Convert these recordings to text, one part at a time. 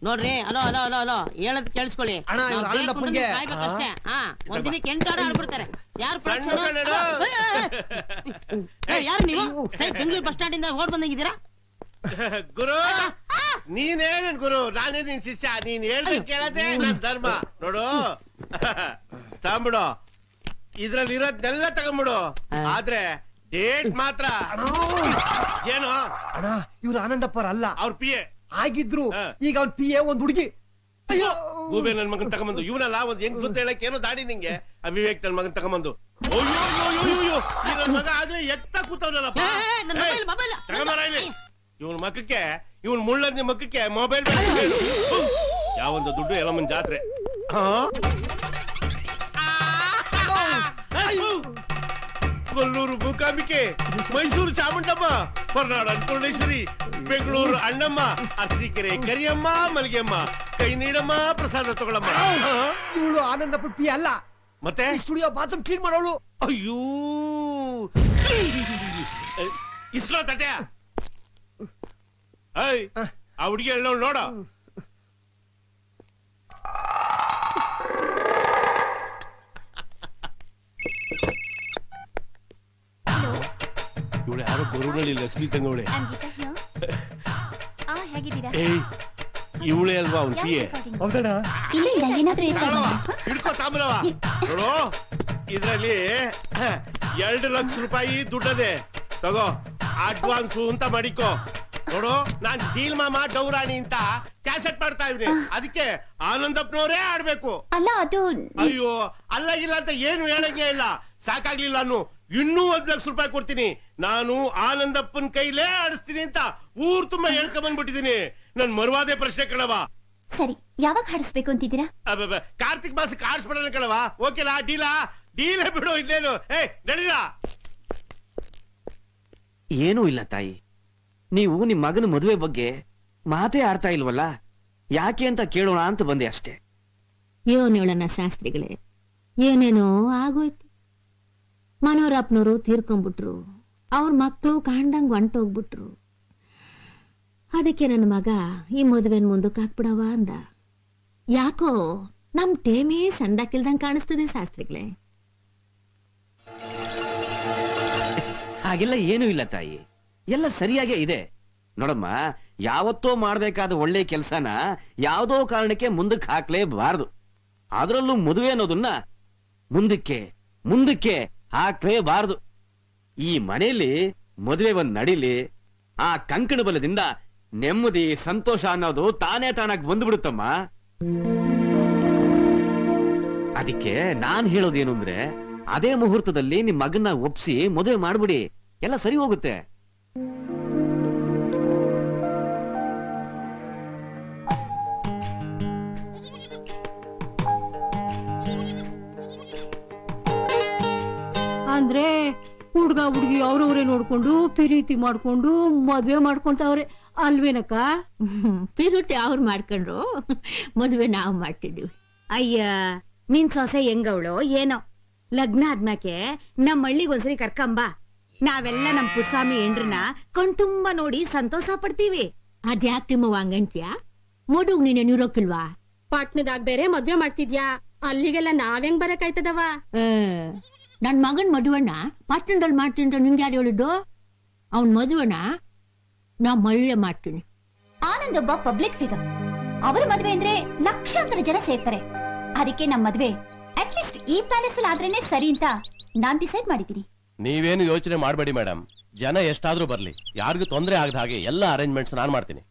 ನೋಡ್ರಿ hello hello hello hello ಹೇಳದ್ ಕೇಳಿಸ್ಕೊಳ್ಳಿ. ಕಾಯ್ಬೇಕಷ್ಟೇ. ಒಂದಿನಕ್ಕೆ 8 ಆಡ ಆಡ್ಬಿಡ್ತಾರೆ. ಯಾರು ಯಾರು ನೀವು ಬೆಂಗಳೂರು ಬಸ್ ಸ್ಟ್ಯಾಂಡ್ ಇಂದ ಓಡ್ ಬಂದಂಗಿದ್ದೀರಾ? ಗುರು ನೀನೇನ್ ಗುರು, ನಾನೇ ನಿನ್ ಶಿಷ್ಯ. ನೀನ್ ಹೇಳ್ದೆ ಕೇಳದೆ ನನ್ ಧರ್ಮ. ನೋಡು ತಗೊಂಬಿಡು, ಇದ್ರಲ್ಲಿ ಇರೋದ್ನೆಲ್ಲ ತಗೊಂಬಿಡು. ಆದ್ರೆ ಡೇಟ್ ಮಾತ್ರ ಏನು ಅಣ್ಣ, ಇವ್ರು ಆನಂದಪ್ಪರ ಅಲ್ಲ, ಅವ್ರ ಪಿ ಎ ಆಗಿದ್ರು. ಈಗ ಅವ್ನ ಪಿ ಎ ಒಂದ್ ಹುಡುಗಿ. ಅಯ್ಯೋ ಗೂಬೆ ನನ್ ಮಗನ್ ತಗೊಂಬಂದು. ಇವನಲ್ಲ ಒಂದ್ ಹೆಂಗ್ ಸುತ್ತ ಹೇಳಕ್ ಏನೋ ದಾಡಿ ನಿಂಗೆ. ಅವಿವೇಕ್ ನನ್ ಮಗನ್ ತಗೊಂಬಂದು. ನನ್ ಮಗ ಆದ್ರೆ ಎತ್ತ ಕೂತವ್ನಲ್ಲಪ್ಪ. ತಗೊಂಬರ ಇಲ್ಲಿ. ಇವನ್ ಮಕ್ಕಕ್ಕೆ, ಇವನ್ ಮುಳ್ಳಂದಿ ಮಕ್ಕಕ್ಕೆ ಮೊಬೈಲ್ ಯಾವೊಂದು ದುಡ್ಡು ಎಲ್ಲಮ್ಮನ್ ಜಾತ್ರೆ. ಕೊಲ್ಲೂರು ಮೂಕಾಂಬಿಕೆ, ಮೈಸೂರು ಚಾಮುಂಡಮ್ಮ, ಹೊರನಾಡು ಅನ್ನಪೂರ್ಣೇಶ್ವರಿ, ಬೆಂಗಳೂರು ಅಣ್ಣಮ್ಮ, ಅರಸೀಕೆರೆ ಕರಿಯಮ್ಮ, ಮಲ್ಗೆಮ್ಮ, ಕೈ ನೀಡಮ್ಮ, ಪ್ರಸಾದ ತಗೊಳಮ್ಮ. ಇವಳು ಆನಂದಪ್ಪ ಪಿ ಅಲ್ಲ, ಮತ್ತೆ ಸ್ಟುಡಿಯೋ ಬಾತ್ರೂಮ್ ಕ್ಲೀನ್ ಮಾಡೋಳು. ಅಯ್ಯೋ ಇಸ್ಕೋ ತಟ್ಟೆಯ. ಐ ಆ ಹುಡುಗಿ ಹೇಳೋಳು ನೋಡ. ಇವಳು ಯಾರೋ ಬರುವಳ್ಳಿ ಲಕ್ಷ್ಮೀ ತಂಗವಳೆ. ಇವಳೇ ಅಲ್ವಾ ಅವ್ನ ಪಿ ಎ? ಹಿಡ್ಕೋ ತಾಮ್ರವ. ನೋಡು ಇದ್ರಲ್ಲಿ 2 ಲಕ್ಷ ರೂಪಾಯಿ ದುಡ್ಡದೆ, ತಗೋ ಅಡ್ವಾನ್ಸು ಅಂತ ಮಾಡಿಕೋ. ನೋಡು ನಾನ್ ಡೀಲ್ ಮಾಮ ಡೌರಾಣಿ ಅಂತ ಕ್ಯಾಸೆಟ್ ಮಾಡ್ತಾ ಇವ್ನಿ, ಅದಕ್ಕೆ ಆನಂದಪ್ಪನವರೇ ಆಡ್ಬೇಕು. ಅಲ್ಲ ಅದು. ಅಯ್ಯೋ ಅಲ್ಲ ಇಲ್ಲ ಅಂತ ಏನು ಹೇಳಂಗೆ ಇಲ್ಲ. ಸಾಕಾಗ್ಲಿಲ್ಲ ಅನ್ನು ಇನ್ನೂ 1 ಲಕ್ಷ ರೂಪಾಯಿ ಕೊಡ್ತೀನಿ. ನಾನು ಆನಂದಪ್ಪನ ಕೈಲೇ ಆಡಿಸ್ತೀನಿ ಅಂತ ಊರ್ ತುಂಬಾ ಹೇಳ್ಕೊಂಡ್ ಬಂದ್ಬಿಟ್ಟಿದೀನಿ. ನನ್ ಮರುವಾದೆ ಪ್ರಶ್ನೆ ಕಣವ. ಸರಿ, ಯಾವಾಗ ಹಾಡಿಸ್ಬೇಕು ಅಂತಿದ್ದೀರಾ? ಕಾರ್ತಿಕ್ ಮಾಸಕ್ಕೆ ಆಡಿಸ್ಬಿಡೋಣ ಕಣವ. ಓಕೆನಾ? ಡೀಲೇ ಬಿಡು. ಇಲ್ಲೇನು ನಡೀಲ. ಏನೂ ಇಲ್ಲ ತಾಯಿ, ನೀವು ನಿಮ್ ಮಗನ ಮದುವೆ ಬಗ್ಗೆ ಮಾತೇ ಆಡ್ತಾ ಇಲ್ವಲ್ಲ, ಯಾಕೆ ಅಂತ ಕೇಳೋಣ ಅಂತ ಬಂದೆ ಅಷ್ಟೇ. ಯೋನೇಳನ ಶಾಸ್ತ್ರಿಗಳೇ, ಏನೇನೋ ಆಗೋಯ್ತು. ಮನೋರಪ್ಪನವರು ತೀರ್ಕೊಂಡ್ಬಿಟ್ರು, ಅವ್ರ ಮಕ್ಕಳು ಕಾಣ್ದಂಗ್ ಹೊಂಟೋಗ್ಬಿಟ್ರು. ಅದಕ್ಕೆ ನನ್ನ ಮಗ ಈ ಮದುವೆನ ಮುಂದಕ್ಕೆ ಹಾಕ್ಬಿಡವ ಅಂದ. ಯಾಕೋ ನಮ್ ಟೇಮೇ ಸಂದಾಕಿಲ್ದಂಗ್ ಕಾಣಿಸ್ತದೆ ಶಾಸ್ತ್ರಿಗಳೇ. ಹಾಗೆಲ್ಲ ಏನೂ ಇಲ್ಲ ತಾಯಿ, ಎಲ್ಲ ಸರಿಯಾಗೇ ಇದೆ. ನೋಡಮ್ಮ, ಯಾವತ್ತೋ ಮಾಡ್ಬೇಕಾದ ಒಳ್ಳೆ ಕೆಲ್ಸನ ಯಾವ್ದೋ ಕಾರಣಕ್ಕೆ ಮುಂದಕ್ಕೆ ಹಾಕ್ಲೇಬಾರದು. ಅದ್ರಲ್ಲೂ ಮದುವೆ ಅನ್ನೋದನ್ನ ಮುಂದಕ್ಕೆ ಹಾಕ್ಲೇಬಾರದು. ಈ ಮನೆಯಲ್ಲಿ ಮದುವೆ ಒಂದ್ ನಡೀಲಿ, ಆ ಕಂಕಣ ಬಲದಿಂದ ನೆಮ್ಮದಿ ಸಂತೋಷ ಅನ್ನೋದು ತಾನೇ ತಾನಾಗಿ ಬಂದ್ಬಿಡುತ್ತಮ್ಮ. ಅದಕ್ಕೆ ನಾನ್ ಹೇಳೋದೇನು ಅಂದ್ರೆ, ಅದೇ ಮುಹೂರ್ತದಲ್ಲಿ ನಿಮ್ ಮಗನ್ನ ಒಪ್ಸಿ ಮದುವೆ ಮಾಡ್ಬಿಡಿ, ಎಲ್ಲ ಸರಿ ಹೋಗುತ್ತೆ. ಅಂದ್ರೆ ಹುಡ್ಗ ಹುಡ್ಗಿ ಅವ್ರವ್ರೇ ನೋಡ್ಕೊಂಡು ಪ್ರೀತಿ ಮಾಡ್ಕೊಂಡು ಮದ್ವೆ ಮಾಡ್ಕೊಂತವ್ರೆ ಅಲ್ವೇನಕ್ಕ? ಪಿರುಟಿ ಅವ್ರು ಮಾಡ್ಕೊಂಡ್ರು, ಮದ್ವೆ ನಾವು ಮಾಡ್ತಿದ್ವಿ. ಅಯ್ಯ ನಿನ್ ಸೊಸೆ ಹೆಂಗವಳು ಏನೋ. ಲಗ್ನ ಆದ್ಮ್ಯಾಕೆ ನಮ್ ಹಳ್ಳಿಗೊಂದ್ಸರಿ ಕರ್ಕಂಬ. ನಾವೆಲ್ಲ ನಮ್ ಪುಟ್ಸ್ವಾಮಿ ಹೆಂಡ್ರನ್ನ ಕಣ್ತುಂಬ ನೋಡಿ ಸಂತೋಷ ಪಡ್ತೀವಿ. ಅದ್ಯಾಕ್ ತಿಮ್ಮವ್ವ ಹಂಗಂತ್ಯಾ? ಮಡುಗ್ ನೀನೆ ನಿರೋಕಿಲ್ವಾ? ಪಾಟ್ನದಾಗ ಬೇರೆ ಮದ್ವೆ ಮಾಡ್ತಿದ್ಯಾ, ಅಲ್ಲಿಗೆಲ್ಲ ನಾವೆಂಗ್ ಬರಕಾಯ್ತದವ? ನನ್ ಮಗನ್ ಮದುವಣ್ಣ ಪಟ್ಟಣದಲ್ಲಿ ಮಾಡ್ತೀನಿ ಅಂತ ನಿಂಗೆ ಯಾರು ಹೇಳಿದ್ದು? ಅವನ್ ಮದುವಣ್ಣ ನಾ ಮಳ್ಳೆ ಮಾಡ್ತೀನಿ. ಆನಂದ್ ಒಬ್ಬ ಪಬ್ಲಿಕ್ ಫಿಗರ್, ಅವರ ಮದ್ವೆ ಅಂದ್ರೆ ಲಕ್ಷಾಂತರ ಜನ ಸೇರ್ತಾರೆ. ಅದಕ್ಕೆ ನಮ್ ಮದ್ವೆ ಅಟ್ಲೀಸ್ಟ್ ಈ ಪ್ಯಾಲೇಸ್ ಅಲ್ಲಿ ಆದ್ರೇನೆ ಸರಿ ಅಂತ ನಾನ್ ಡಿಸೈಡ್ ಮಾಡಿದ್ದೀನಿ. ನೀವೇನು ಯೋಚನೆ ಮಾಡಬೇಡಿ ಮೇಡಮ್, ಜನ ಎಷ್ಟಾದ್ರೂ ಬರ್ಲಿ, ಯಾರಿಗೂ ತೊಂದರೆ ಆಗದ ಹಾಗೆ ಎಲ್ಲ ಅರೇಂಜ್ಮೆಂಟ್ಸ್ ನಾನ್ ಮಾಡ್ತೀನಿ.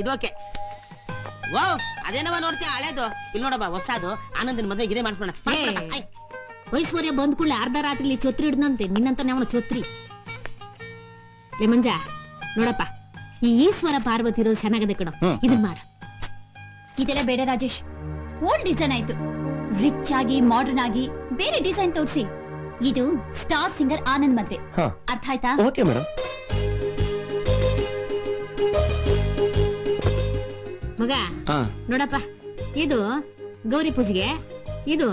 ಇದೋಕೆ. ವಾವ್, ಅದೇನವ ನೋಡ್ತೀಯ ಹಳೇದು? ಇಲ್ಲಿ ನೋಡಪ್ಪ ಹೊಸದು, ಆನಂದಿನ ಮದುವೆ ಇದೇ ಮಾಡ್ಕೊಳ್ಳೋಣ. ಐಶ್ವರ್ಯ ಬಂದ್ ಕೂಡಲೇ ಅರ್ಧ ರಾತ್ರಿ ಛತ್ರಿ ಹಿಡ್ದಂತೆ ನಿನ್ನಂತ ಅವನ ಛತ್ರಿ. ಲೇ ಮಂಜ ನೋಡಪ್ಪ, ಈ ಈಶ್ವರ ಪಾರ್ವತಿ ಇರೋದು ಚೆನ್ನಾಗದೆ ಕಣೋ, ಇದನ್ ಮಾಡ. ಇದೆಲ್ಲ ಬೇಡ ರಾಜೇಶ್, ಓಲ್ಡ್ ಡಿಸೈನ್ ಆಯ್ತು. ರಿಚ್ ಆಗಿ ಮಾಡರ್ನ್ ಆಗಿ ಬೇರೆ ಡಿಸೈನ್ ತೋರಿಸಿ. ಇದು ಸ್ಟಾರ್ ಸಿಂಗರ್ ಆನಂದ್ ಮದ್ವೆ, ಅರ್ಥ ಆಯ್ತಾ? Okay madam. ಮಗ ನೋಡಪ್ಪ, ಇದು ಗೌರಿ ಪೂಜೆಗೆ, ಇದು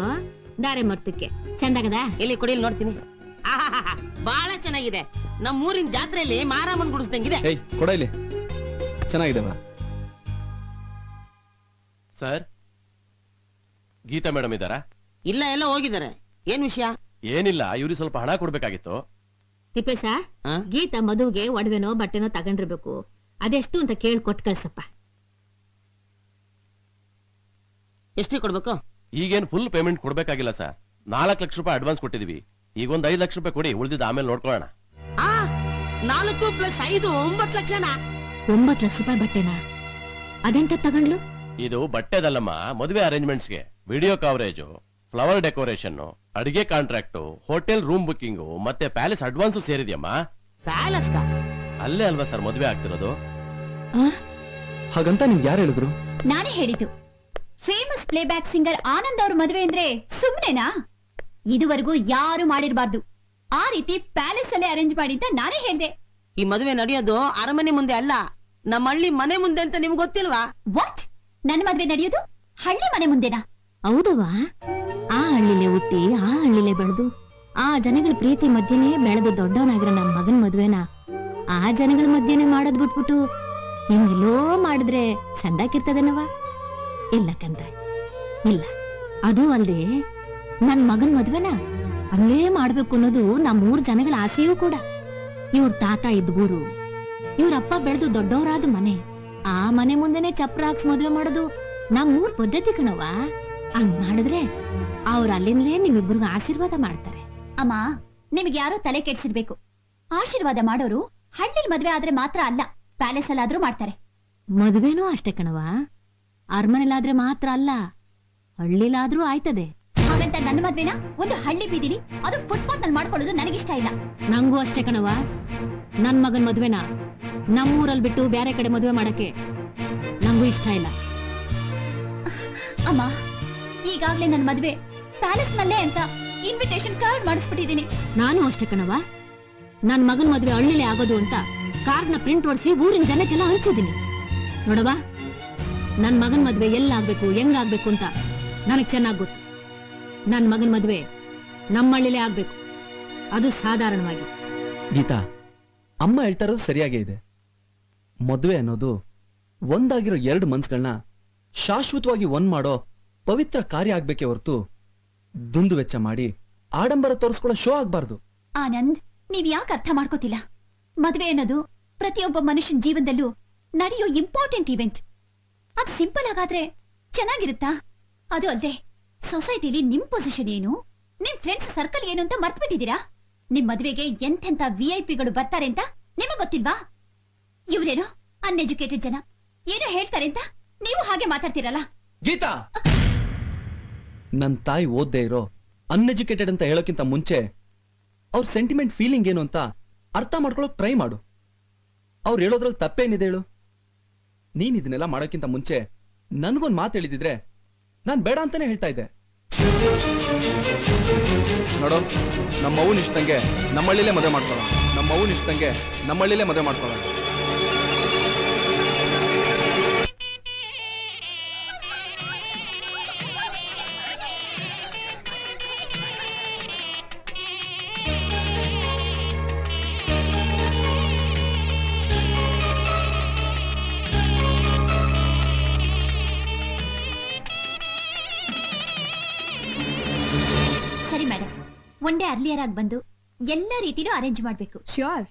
ದಾರೆ ಮರ್ತಕ್ಕೆ ಚಂದಾಗದ. ಇಲ್ಲಿ ಕೊಡಿ, ನೋಡ್ತೀನಿ. ಬಹಳ ಚೆನ್ನಾಗಿದೆ. ನಮ್ಮ ಊರಿನ ಜಾತ್ರೆಯಲ್ಲಿ ಮಾರಾಮನ್ ಗುಡಿಸ್ದಂಗಿದೆ. ಏಯ್ ಕೊಡ ಇಲ್ಲಿ, ಚೆನ್ನಾಗಿದೆವಾ? ಸರ್, ಗೀತಾ ಮೇಡಮ್ ಇದ್ದಾರಾ? ಇಲ್ಲ, ಎಲ್ಲ ಹೋಗಿದ್ದಾರೆ. ಏನ್ ವಿಷಯ? ಏನಿಲ್ಲ, ಇವ್ರಿಗೆ ಸ್ವಲ್ಪ ಹಣ ಕೊಡ್ಬೇಕಾಗಿತ್ತು. ತಿಪ್ಪೇಶ, ಆ? ಗೀತಾ ಮದುವೆಗೆ ಒಡವೆನೋ ಬಟ್ಟೆನೋ ತಗೊಂಡಿರ್ಬೇಕು. ಅದೆಷ್ಟು ಅಂತ ಕೇಳಿ ಕೊಟ್ಟು ಕಳ್ಸಪ್ಪ. ಎಷ್ಟು ಕೊಡ್ಬೇಕು? ಈಗೇನ್ ಫುಲ್ ಪೇಮೆಂಟ್ ಕೊಡ್ಬೇಕಾಗಿಲ್ಲ ಸರ್. 4 ಲಕ್ಷ ರೂಪಾಯಿ ಅಡ್ವಾನ್ಸ್ ಕೊಟ್ಟಿದೀವಿ. ಈಗ ಒಂದ್ 5 ಲಕ್ಷ ರೂಪಾಯಿ ಕೊಡಿ, ಉಳಿದಿದ್ದು ಆಮೇಲೆ ನೋಡ್ಕೊಳ್ಳೋಣ. 4 + 5 9 ಲಕ್ಷನಾ? 9 ಲಕ್ಷ ರೂಪಾಯಿ ಬಟ್ಟೆನಾ? ಅದೆಂತ ತಗೊಂಡ್ಲು? ಇದು ಬಟ್ಟೆದಲ್ಲಮ್ಮ, ಮದುವೆ ಅರೇಂಜ್ಮೆಂಟ್ಸ್ಗೆ ವಿಡಿಯೋ ಕವರೇಜ್, ಫ್ಲವರ್ ಡೆಕೋರೇಷನ್, ಅಡಿಗೆ ಕಾಂಟ್ರಾಕ್ಟ್, ಹೋಟೆಲ್ ರೂಮ್ ಬುಕಿಂಗ್ ಮತ್ತೆ ಪ್ಯಾಲೇಸ್ ಅಡ್ವಾನ್ಸ್ ಸೇರಿದ್ಯಮ್ಮ. ಪ್ಯಾಲೇಸ್ ಕಾ? ಅಲ್ಲೇ ಅಲ್ವಾ ಸರ್ ಮದುವೆ ಆಗ್ತಿರೋದು? ಹಾಗಂತ ನಿಮ್ಗೆ ಯಾರು ಹೇಳಿದ್ರು? ನಾನೇ ಹೇಳಿದ್ದು. ಫೇಮಸ್ ಪ್ಲೇಬ್ಯಾಕ್ ಸಿಂಗರ್ ಆನಂದ್ ಅವ್ರ ಮದುವೆ ಅಂದ್ರೆ ಸುಮ್ನೆನಾ? ಇದುವರೆಗೂ ಯಾರು ಮಾಡಿರ್ಬಾರ್ದು. ಆ ರೀತಿ ಪ್ಯಾಲೇಸ್ ಅಲ್ಲೇ ಅರೇಂಜ್ ಮಾಡಿ ಅಂತ ನಾನೇ ಹೇಳ್ದೆ. ಈ ಮದುವೆ ನಡೆಯೋದು ಅರಮನೆ ಮುಂದೆ ಅಲ್ಲ, ನಮ್ಮ ಹಳ್ಳಿ ಮನೆ ಮುಂದೆ ಅಂತ ನಿಮ್ಗೆ ಗೊತ್ತಿಲ್ವಾ? ವಾಟ್? ನನ್ನ ಮದುವೆ ನಡೆಯೋದು ಹಳ್ಳಿ ಮನೆ ಮುಂದೆನಾ? ಹೌದವಾ? ಆ ಹಳ್ಳಿಲೇ ಹುಟ್ಟಿ ಆ ಹಳ್ಳಿಲೇ ಬೆಳೆದು ಆ ಜನಗಳ ಪ್ರೀತಿ ಮಧ್ಯನೇ ಬೆಳೆದು ದೊಡ್ಡವನಾಗಿರೋ ನನ್ನ ಮಗನ್ ಮದ್ವೆನ ಆ ಜನಗಳ ಮಧ್ಯನೇ ಮಾಡೋದ್ ಬಿಟ್ಬಿಟ್ಟು ನಿಮ್ಗೆಲ್ಲೋ ಮಾಡಿದ್ರೆ ಚಂದಾಕಿರ್ತದನವ? ಇಲ್ಲ ಕಂದ್ರೆ, ಇಲ್ಲ. ಅದು ಅಲ್ದೆ ನನ್ ಮಗನ್ ಮದ್ವೆನ ಅಲ್ಲೇ ಮಾಡ್ಬೇಕು ಅನ್ನೋದು ನಮ್ಮೂರ್ ಜನಗಳ ಆಸೆಯೂ ಕೂಡ. ಇವ್ರ ತಾತ ಇದ್ದ ಊರು, ಇವ್ರಪ್ಪ ಬೆಳೆದು ದೊಡ್ಡವರಾದ ಮನೆ, ಆ ಮನೆ ಮುಂದೆನೆ ಚಪ್ರ ಹಾಕ್ಸ್ ಮದ್ವೆ ಮಾಡೋದು ನಮ್ಮೂರ್ ಪದ್ಧತಿ ಕಣವ. ಹಂಗ್ ಮಾಡಿದ್ರೆ ಅವ್ರ ಅಲ್ಲಿಂದಲೇ ನಿಮ್ಮಿಬ್ರಿಗೂ ಆಶೀರ್ವಾದ ಮಾಡ್ತಾರೆ. ಅಮ್ಮ, ನಿಮ್ಗೆ ಯಾರೋ ತಲೆ ಕೆಡ್ಸಿರ್ಬೇಕು. ಆಶೀರ್ವಾದ ಮಾಡೋರು ಹಳ್ಳಿಲ್ ಮದ್ವೆ ಆದ್ರೆ ಮಾತ್ರ ಅಲ್ಲ, ಪ್ಯಾಲೇಸ್ ಅಲ್ಲಾದ್ರೂ ಮಾಡ್ತಾರೆ. ಮದುವೆನೂ ಅಷ್ಟೇ ಕಣವ, ಅರಮನೆಲಾದ್ರೆ ಮಾತ್ರ ಅಲ್ಲ, ಹಳ್ಳಿಲಾದ್ರೂ ಆಯ್ತದೆ. ಹಾಗಂತ ನನ್ನ ಮದ್ವೆನ ಒಂದು ಹಳ್ಳಿ ಬೀದಿಲಿ, ಅದು ಫುಟ್ಪಾತ್ ನಲ್ಲಿ ಮಾಡ್ಕೊಳ್ಳೋದು ನನಗಿಷ್ಟ ಇಲ್ಲ. ನಂಗೂ ಅಷ್ಟೇ ಕಣವ. ನನ್ ಮಗನ್ ಮದ್ವೆನ ನಮ್ಮೂರಲ್ಲಿ ಬಿಟ್ಟು ಬೇರೆ ಕಡೆ ಮದುವೆ ಮಾಡಕ್ಕೆ ನಂಗೂ ಇಷ್ಟ ಇಲ್ಲ. ಅಮ್ಮ, ಈಗಾಗ್ಲೇ ನನ್ನ ಮದ್ವೆ ಪ್ಯಾಲೇಸ್ ನಲ್ಲೇ ಅಂತ ಇನ್ವಿಟೇಷನ್ ಕಾರ್ಡ್ ಮಾಡಿಸ್ಬಿಟ್ಟಿದೀನಿ. ನಾನು ಅಷ್ಟೇ ಕಣವ. ನನ್ ಮಗನ್ ಮದ್ವೆ ಹಳ್ಳಿಲೇ ಆಗೋದು ಅಂತ ಕಾರ್ಡ್ನ ಪ್ರಿಂಟ್ ಹೊಡ್ಸಿ ಊರಿನ ಜನಕ್ಕೆಲ್ಲ ಹಂಚಿದೀನಿ. ನೋಡವಾ, ನನ್ ಮಗನ್ ಮದ್ವೆ ಎಲ್ಲಾಗ್ಬೇಕು ಹೆಂಗಾಗ್ಬೇಕು ಅಂತ ನನಗ್ ಚೆನ್ನಾಗ್ ಗೊತ್ತು. ನನ್ ಮಗನ್ ಮದ್ವೆ ನಮ್ಮಳ್ಳಿಲೇ ಆಗ್ಬೇಕು, ಅದು ಸಾಧಾರಣವಾಗಿ. ಗೀತಾ, ಅಮ್ಮ ಹೇಳ್ತಾ ಇರೋದು ಸರಿಯಾಗೇ ಇದೆ. ಮದುವೆ ಅನ್ನೋದು ಒಂದಾಗಿರೋ 2 ಮನ್ಸ್ಗಳನ್ನ ಶಾಶ್ವತವಾಗಿ ಒಂದ್ ಮಾಡೋ ಪವಿತ್ರ ಕಾರ್ಯ ಆಗ್ಬೇಕೆ ಹೊರತು ದುಂದು ವೆಚ್ಚ ಮಾಡಿ ಆಡಂಬರ ತೋರಿಸ್ಕೊಳ್ಳೋ ಶೋ ಆಗ್ಬಾರ್ದು. ಆನಂದ್, ನೀವ್ ಯಾಕೆ ಅರ್ಥ ಮಾಡ್ಕೋತಿಲ್ಲ? ಮದ್ವೆ ಅನ್ನೋದು ಪ್ರತಿಯೊಬ್ಬ ಮನುಷ್ಯನ ಜೀವನದಲ್ಲೂ ನಡೆಯೋ ಇಂಪಾರ್ಟೆಂಟ್ ಇವೆಂಟ್. ಅದ್ ಸಿಂಪಲ್ ಆಗಾದ್ರೆ ಚೆನ್ನಾಗಿರುತ್ತಾ? ಅದು ಅಲ್ಲದೆ ಸೊಸೈಟಿಲಿ ನಿಮ್ ಪೊಸಿಷನ್ ಏನು, ನಿಮ್ ಫ್ರೆಂಡ್ಸ್ ಸರ್ಕಲ್ ಏನು ಅಂತ ಮರ್ತ್ಬಿಟ್ಟಿದ್ದೀರಾ? ನಿಮ್ ಮದ್ವೆಗೆ ಎಂತೆಂತ ವಿಐಪಿಗಳು ಬರ್ತಾರೆ ಅಂತ ನಿಮಗ್ ಗೊತ್ತಿಲ್ವಾ? ಇವ್ರೇನೋ ಅನ್ಎಜುಕೇಟೆಡ್ ಜನ ಏನೋ ಹೇಳ್ತಾರೆ ಅಂತ ನೀವು ಹಾಗೆ ಮಾತಾಡ್ತೀರಲ್ಲ. ಗೀತಾ, ನನ್ ತಾಯಿ ಓದ್ದೇ ಇರೋ ಅನ್ಎಜುಕೇಟೆಡ್ ಅಂತ ಹೇಳೋಕ್ಕಿಂತ ಮುಂಚೆ ಅವ್ರ ಸೆಂಟಿಮೆಂಟ್ ಫೀಲಿಂಗ್ ಏನು ಅಂತ ಅರ್ಥ ಮಾಡ್ಕೊಳ್ಳೋಕ್ ಟ್ರೈ ಮಾಡು. ಅವ್ರು ಹೇಳೋದ್ರಲ್ಲಿ ತಪ್ಪೇನಿದೆ ಹೇಳು? ನೀನ್ ಇದನ್ನೆಲ್ಲ ಮಾಡೋಕ್ಕಿಂತ ಮುಂಚೆ ನನ್ಗೊಂದ್ ಮಾತು ಹೇಳಿದಿದ್ರೆ ನಾನ್ ಬೇಡ ಅಂತಾನೆ ಹೇಳ್ತಾ ಇದ್ದೆ. ನೋಡು, ನಮ್ಮವ್ವನ್ ಇಷ್ಟಂಗೆ ನಮ್ಮಳ್ಳಿಲೇ ಮದುವೆ ಮಾಡ್ಕೊಳ್ಳೋಣ. ನಮ್ಮವ್ವನ್ ಇಷ್ಟಂಗೆ ನಮ್ಮಳ್ಳಿಲೇ ಮದುವೆ ಮಾಡ್ಕೊಳ್ಳೋಣ. ಸರಿ ಮೇಡಮ್, ಒನ್ ಡೇ ಅರ್ಲಿಯರ್ ಆಗಿ ಬಂದು ಎಲ್ಲ ರೀತಿಲೂ ಅರೇಂಜ್ ಮಾಡ್ಬೇಕು. ಶ್ಯೂರ್.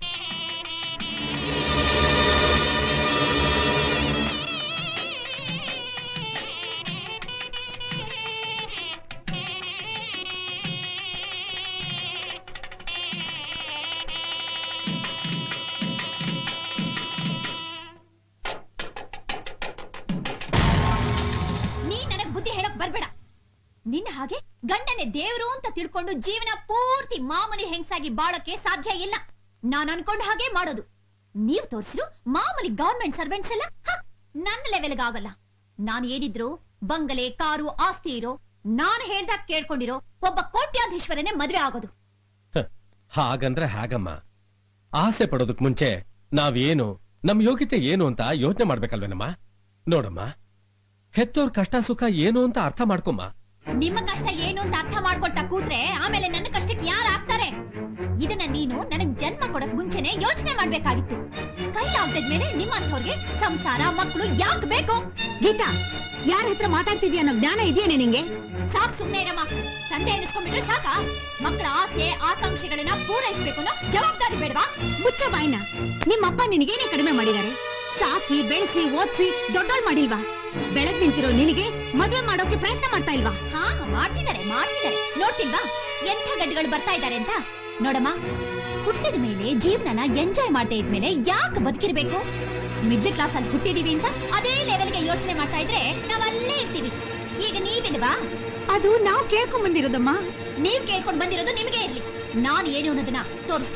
ನೀ ನನಗ್ ಬುದ್ಧಿ ಹೇಳಕ್ ಬರ್ಬೇಡ. ನಿನ್ನ ಹಾಗೆ ಗಂಡನೇ ದೇವ್ರು ಅಂತ ತಿಳ್ಕೊಂಡು ಜೀವನ ಪೂರ್ತಿ ಮಾಮೂಲಿ ಹೆಂಗ್ಸಾಗಿ ಬಾಳಕ್ಕೆ ಸಾಧ್ಯ ಇಲ್ಲ. ನಾನ್ ಅನ್ಕೊಂಡ ಹಾಗೆ ಮಾಡೋದು. ನೀವ್ ತೋರಿಸಿರು ಮಾಮೂಲಿ ಗವರ್ಮೆಂಟ್ ಸರ್ವೆಂಟ್ಸ್ ಎಲ್ಲ ನನ್ನ ಲೆವೆಲ್ಗೆ ಆಗಲ್ಲ. ನಾನು ಏನಿದ್ರು ಬಂಗಲೆ, ಕಾರು, ಆಸ್ತಿ ಇರೋ, ನಾನು ಹೇಳ್ದಾಗ ಕೇಳ್ಕೊಂಡಿರೋ ಒಬ್ಬ ಕೋಟ್ಯಾಧೀಶ್ವರನೇ ಮದ್ವೆ ಆಗೋದು. ಹಾಗಂದ್ರೆ ಹಾಗಮ್ಮ. ಆಸೆ ಪಡೋದಕ್ ಮುಂಚೆ ನಾವೇನು, ನಮ್ ಯೋಗ್ಯತೆ ಏನು ಅಂತ ಯೋಚನೆ ಮಾಡ್ಬೇಕಲ್ವೇನಮ್ಮ? ನೋಡಮ್ಮ, ಹೆತ್ತೋರ್ ಕಷ್ಟ ಸುಖ ಏನು ಅಂತ ಅರ್ಥ ಮಾಡ್ಕೊಮ್ಮ. ನಿಮ್ಮ ಕಷ್ಟ ಏನು ಅಂತ ಅರ್ಥ ಮಾಡ್ಕೊಳ್ತಾ ಕೂತ್ರೆ ಆಮೇಲೆ ನನ್ನ ಕಷ್ಟಕ್ಕೆ ಯಾರು ಆಗ್ತಾರೆ? ಇದನ್ನ ನೀನು ನನಗ್ ಜನ್ಮ ಕೊಡಕ್ ಮುಂಚೆನೆ ಯೋಚನೆ ಮಾಡ್ಬೇಕಾಗಿತ್ತು. ಕೈಲಾಗ್ದಿದ್ಮೇಲೆ ನಿಮ್ಮಂಥವ್ರಿಗೆ ಸಂಸಾರ ಮಕ್ಕಳು ಯಾಕೆ ಬೇಕು? ಗೀತಾ, ಯಾರ ಹತ್ರ ಮಾತಾಡ್ತಿದ್ಯಾ ಅನ್ನೋ ಜ್ಞಾನ ಇದೆಯೇನೆ ನಿಂಗೆ? ಸಾಕ್ ಸುಮ್ನೆ ಇರಮ್ಮ. ತಂದೆ ಅನ್ನಿಸ್ಕೊಂಡ್ಬಿಟ್ರೆ ಸಾಕ? ಮಕ್ಕಳ ಆಸೆ ಆಕಾಂಕ್ಷೆಗಳನ್ನ ಪೂರೈಸಬೇಕು ಅನ್ನೋ ಜವಾಬ್ದಾರಿ ಬೇಡವಾ? ಮುಚ್ಚ ಬಾಯ್ನ. ನಿಮ್ಮಪ್ಪ ನಿನಗೇನೆ ಕಡಿಮೆ ಮಾಡಿದ್ದಾರೆ? ಸಾಕಿ ಬೆಳೆಸಿ ಓದಿಸಿ ದೊಡ್ಡೋಳ್ ಮಾಡಿಲ್ವಾ? ಬೆಳೆದ್ ನಿಂತಿರೋ ನಿನಗೆ ಮದುವೆ ಮಾಡೋಕೆ ಪ್ರಯತ್ನ ಮಾಡ್ತಾ ಇಲ್ವಾ? ಹಾ, ಮಾಡ್ತಿದ್ದಾರೆ. ನೋಡ್ತಿಲ್ವಾ ಎಂಥ ಗಡ್ಡಗಳು ಬರ್ತಾ ಇದ್ದಾರೆ ಅಂತ? ನೋಡಮ್ಮ, ಹುಟ್ಟಿದ ಮೇಲೆ ಜೀವನನ ಎಂಜಾಯ್ ಮಾಡದೇ ಇದ್ಮೇಲೆ ಯಾಕೆ ಬದುಕಿರ್ಬೇಕು? ಮಿಡ್ಲ್ ಕ್ಲಾಸ್ ಅಲ್ಲಿ ಹುಟ್ಟಿದೀವಿ ಅಂತ ಅದೇ ಲೆವೆಲ್ಗೆ ಯೋಚನೆ ಮಾಡ್ತಾ ಇದ್ರೆ ನಾವಲ್ಲೇ ಇರ್ತೀವಿ. ಈಗ ನೀವಿಲ್ವಾ? ಅದು ನಾವು ಕೇಳ್ಕೊಂಡ್ ಬಂದಿರೋದಮ್ಮ. ನೀವ್ ಕೇಳ್ಕೊಂಡ್ ಬಂದಿರೋದು ನಿಮಗೆ ಇರ್ಲಿ. ನಾನು ಏನು ಅನ್ನೋದನ್ನ ತೋರಿಸ್ತೀನಿ.